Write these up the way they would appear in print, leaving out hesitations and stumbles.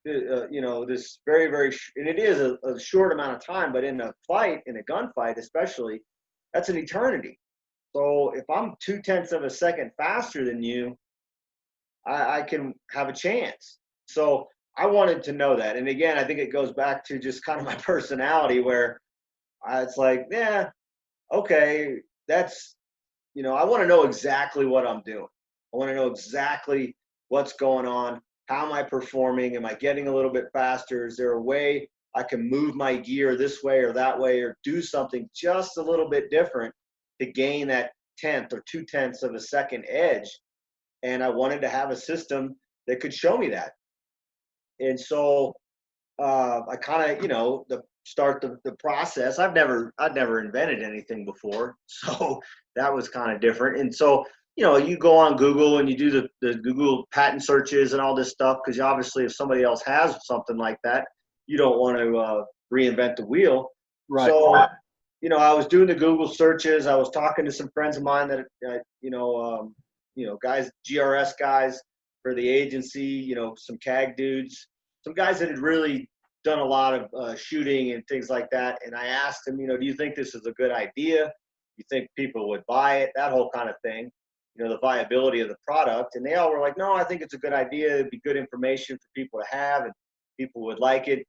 this very, very, and it is a short amount of time, but in a fight, in a gunfight especially, that's an eternity. So if I'm 0.2 of a second faster than you, I can have a chance. So I wanted to know that. And again, I think it goes back to just kind of my personality where it's like, yeah, okay, that's, I want to know exactly what I'm doing. I want to know exactly what's going on. How am I performing? Am I getting a little bit faster? Is there a way I can move my gear this way or that way, or do something just a little bit different to gain that 1/10 or 0.2 of a second edge? And I wanted to have a system that could show me that. And so I kind of, start the process. I'd never invented anything before, so that was kind of different. And so, you go on Google and you do the Google patent searches and all this stuff, because obviously if somebody else has something like that, you don't want to reinvent the wheel. Right. So, I was doing the Google searches. I was talking to some friends of mine that, guys, GRS guys for the agency, some CAG dudes, some guys that had really done a lot of shooting and things like that. And I asked them, do you think this is a good idea? You think people would buy it? That whole kind of thing, the viability of the product. And they all were like, no, I think it's a good idea. It'd be good information for people to have, and people would like it.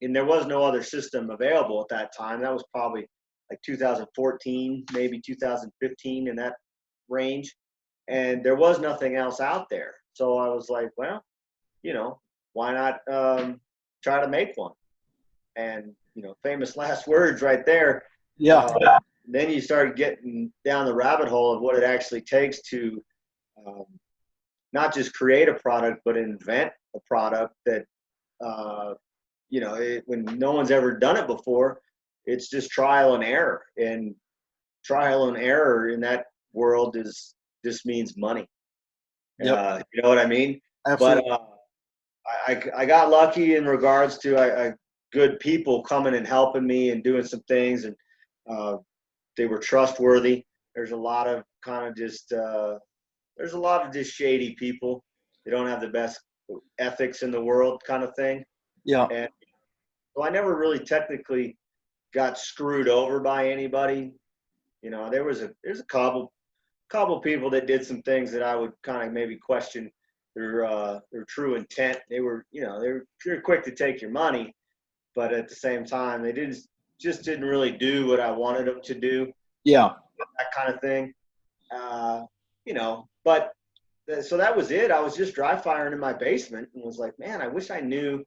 And there was no other system available at that time. That was probably like 2014, maybe 2015, in that range. And there was nothing else out there. So I was like, well, why not try to make one? And, famous last words right there. Yeah. Then you started getting down the rabbit hole of what it actually takes to not just create a product, but invent a product that, when no one's ever done it before, it's just trial and error. And trial and error in that world just means money. Yep. You know what I mean? Absolutely. But I got lucky in regards to good people coming and helping me and doing some things, and they were trustworthy. There's a lot of kind of just there's a lot of just shady people. They don't have the best ethics in the world, kind of thing. Yeah. And so I never really technically got screwed over by anybody. There's a couple people that did some things that I would kind of maybe question their true intent. They were pretty quick to take your money, but at the same time, they didn't really do what I wanted them to do. Yeah. That kind of thing. But so that was it. I was just dry firing in my basement and was like, man, I wish I knew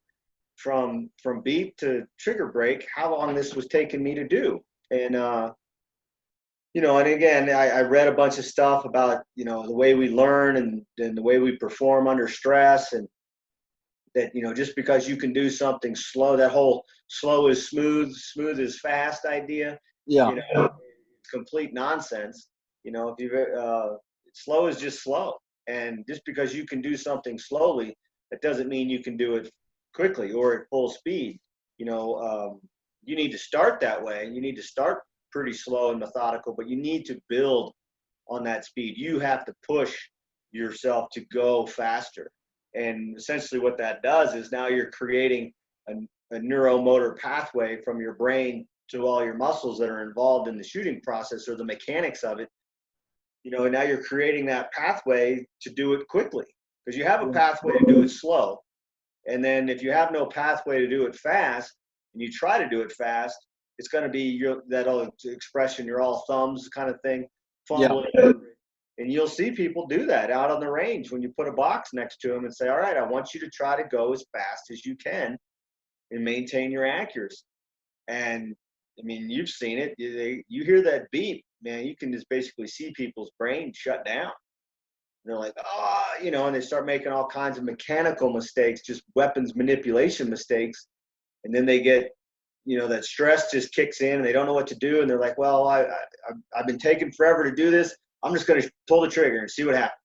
from beep to trigger break how long this was taking me to do. And and again, I read a bunch of stuff about, the way we learn and the way we perform under stress, and that, just because you can do something slow, that whole slow is smooth, smooth is fast idea, Yeah. It's complete nonsense. If you slow is just slow. And just because you can do something slowly, that doesn't mean you can do it quickly or at full speed. You need to start that way. You need to start pretty slow and methodical, but you need to build on that speed. You have to push yourself to go faster. And essentially what that does is now you're creating a neuromotor pathway from your brain to all your muscles that are involved in the shooting process, or the mechanics of it. And now you're creating that pathway to do it quickly, because you have a pathway to do it slow. And then if you have no pathway to do it fast, and you try to do it fast, it's going to be that old expression, you're all thumbs kind of thing, fumbling. Yeah. And you'll see people do that out on the range when you put a box next to them and say, all right, I want you to try to go as fast as you can and maintain your accuracy. And I mean, you've seen it. You hear that beep, man, you can just basically see people's brains shut down. And they're like, and they start making all kinds of mechanical mistakes, just weapons manipulation mistakes. And then they get, that stress just kicks in and they don't know what to do. And they're like, well, I've been taking forever to do this. I'm just going to pull the trigger and see what happens.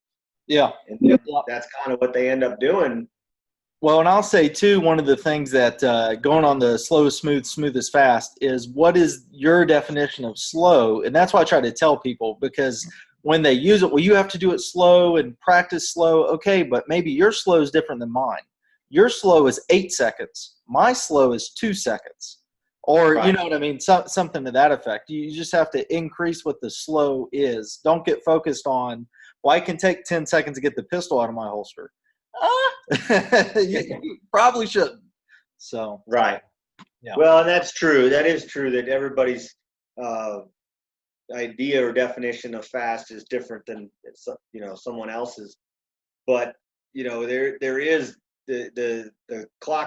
Yeah. And that's kind of what they end up doing. Well, and I'll say too, one of the things that going on the slow is smooth, smooth is fast is, what is your definition of slow? And that's why I try to tell people, because when they use it, well, you have to do it slow and practice slow. Okay, but maybe your slow is different than mine. your slow is 8 seconds. My slow is 2 seconds. Or, you Right. know what I mean? Something to that effect. You just have to increase what the slow is. Don't get focused on, well, I can take 10 seconds to get the pistol out of my holster. You probably shouldn't. So, Right. Yeah. Well, and that's true. That is true that everybody's idea or definition of fast is different than someone else's. But there is the clock